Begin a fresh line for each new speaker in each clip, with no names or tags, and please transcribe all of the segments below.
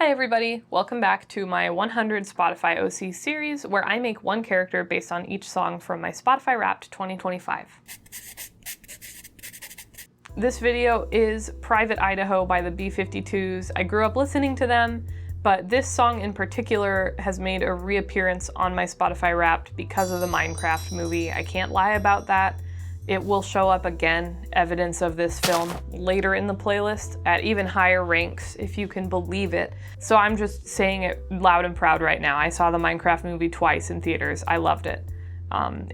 Hi everybody, welcome back to my 100 Spotify OC series where I make one character based on each song from my Spotify Wrapped 2025. This video is Private Idaho by the B-52s. I grew up listening to them, but this song in particular has made a reappearance on my Spotify Wrapped because of the Minecraft movie. I can't lie about that. It will show up again, evidence of this film, later in the playlist at even higher ranks, if you can believe it. So I'm just saying it loud and proud right now. I saw the Minecraft movie twice in theaters. I loved it.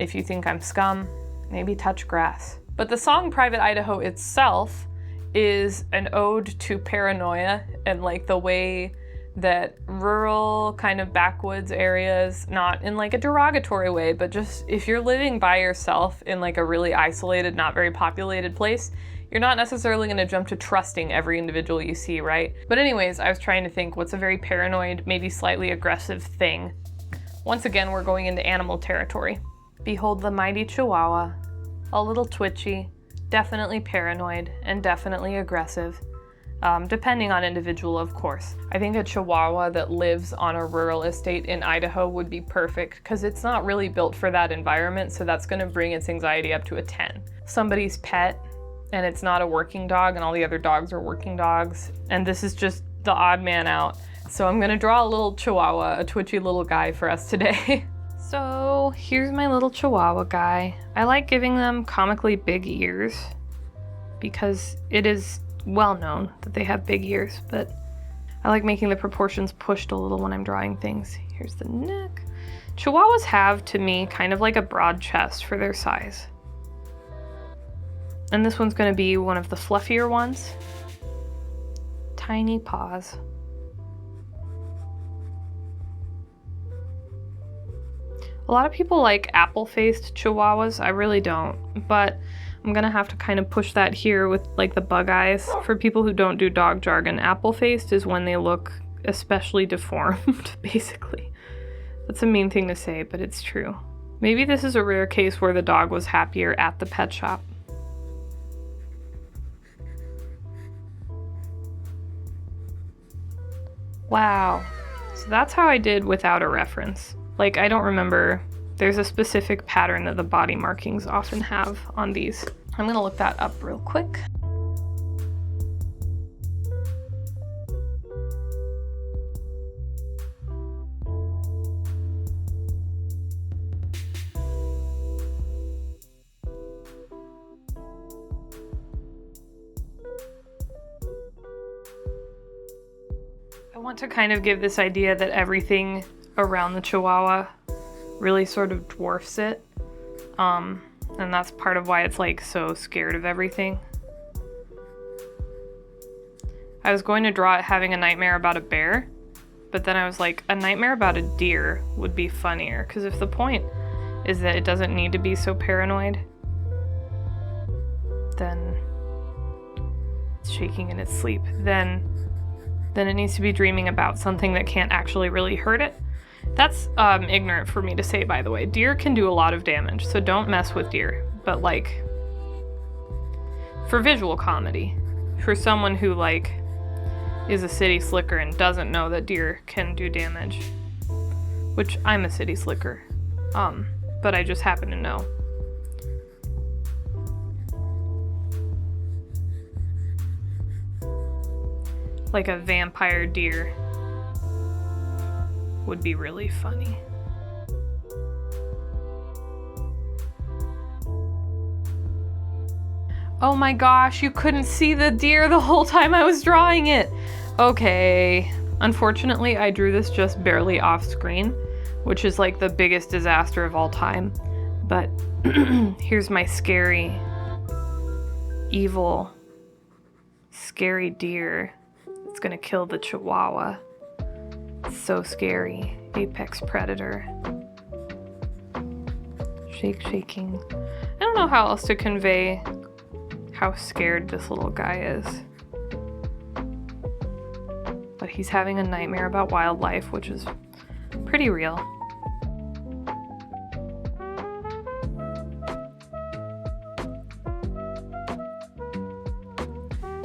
If you think I'm scum, maybe touch grass. But the song Private Idaho itself is an ode to paranoia and like the way that rural kind of backwoods areas, not in like a derogatory way, but just if you're living by yourself in like a really isolated, not very populated place, you're not necessarily going to jump to trusting every individual you see, right? But anyways, I was trying to think what's a very paranoid, maybe slightly aggressive thing. Once again, we're going into animal territory. Behold the mighty Chihuahua, a little twitchy, definitely paranoid, and definitely aggressive. Depending on individual, of course. I think a Chihuahua that lives on a rural estate in Idaho would be perfect because it's not really built for that environment, so that's going to bring its anxiety up to a 10. Somebody's pet, and it's not a working dog, and all the other dogs are working dogs, and this is just the odd man out. So I'm going to draw a little Chihuahua, a twitchy little guy for us today. So here's my little Chihuahua guy. I like giving them comically big ears because it is well known that they have big ears, but I like making the proportions pushed a little when I'm drawing things. Here's the neck. Chihuahuas have, to me, kind of like a broad chest for their size. And this one's going to be one of the fluffier ones. Tiny paws. A lot of people like apple-faced Chihuahuas. I really don't, but I'm gonna have to kind of push that here with like the bug eyes. For people who don't do dog jargon, apple-faced is when they look especially deformed, basically. That's a mean thing to say, but it's true. Maybe this is a rare case where the dog was happier at the pet shop. Wow. So that's how I did without a reference. Like, I don't remember. There's a specific pattern that the body markings often have on these. I'm gonna look that up real quick. I want to kind of give this idea that everything around the Chihuahua really sort of dwarfs it. And that's part of why it's like so scared of everything. I was going to draw it having a nightmare about a bear, but then I was like, a nightmare about a deer would be funnier, because if the point is that it doesn't need to be so paranoid, then it's shaking in its sleep, then it needs to be dreaming about something that can't actually really hurt it. That's ignorant for me to say, by the way. Deer can do a lot of damage, so don't mess with deer. But like, for visual comedy, for someone who like is a city slicker and doesn't know that deer can do damage, which I'm a city slicker, but I just happen to know. Like a vampire deer would be really funny. Oh my gosh, you couldn't see the deer the whole time I was drawing it. Okay. Unfortunately, I drew this just barely off screen, which is like the biggest disaster of all time. But here's my scary, evil, scary deer. It's gonna kill the Chihuahua. So scary. Apex predator. Shaking. I don't know how else to convey how scared this little guy is. But he's having a nightmare about wildlife, which is pretty real.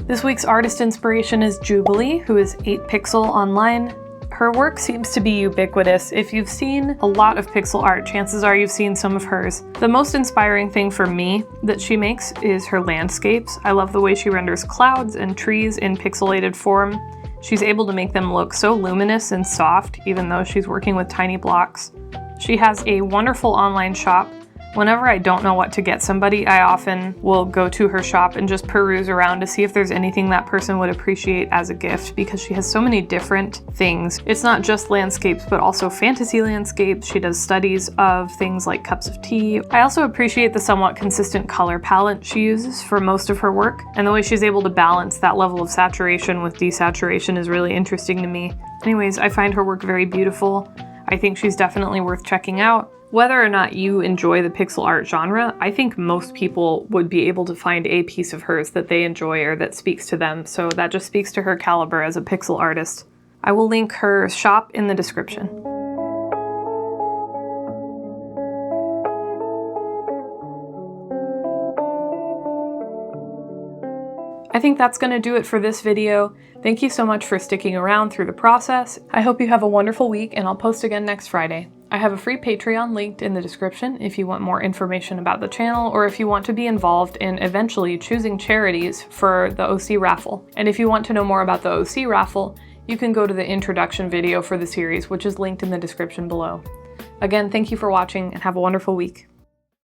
This week's artist inspiration is Jubilee, who is 8pixel online. Her work seems to be ubiquitous. If you've seen a lot of pixel art, chances are you've seen some of hers. The most inspiring thing for me that she makes is her landscapes. I love the way she renders clouds and trees in pixelated form. She's able to make them look so luminous and soft, even though she's working with tiny blocks. She has a wonderful online shop. Whenever I don't know what to get somebody, I often will go to her shop and just peruse around to see if there's anything that person would appreciate as a gift, because she has so many different things. It's not just landscapes, but also fantasy landscapes. She does studies of things like cups of tea. I also appreciate the somewhat consistent color palette she uses for most of her work, and the way she's able to balance that level of saturation with desaturation is really interesting to me. Anyways, I find her work very beautiful. I think she's definitely worth checking out. Whether or not you enjoy the pixel art genre, I think most people would be able to find a piece of hers that they enjoy or that speaks to them, so that just speaks to her caliber as a pixel artist. I will link her shop in the description. I think that's going to do it for this video. Thank you so much for sticking around through the process. I hope you have a wonderful week, and I'll post again next Friday. I have a free Patreon linked in the description if you want more information about the channel, or if you want to be involved in eventually choosing charities for the OC raffle. And if you want to know more about the OC raffle, you can go to the introduction video for the series, which is linked in the description below. Again, thank you for watching and have a wonderful week.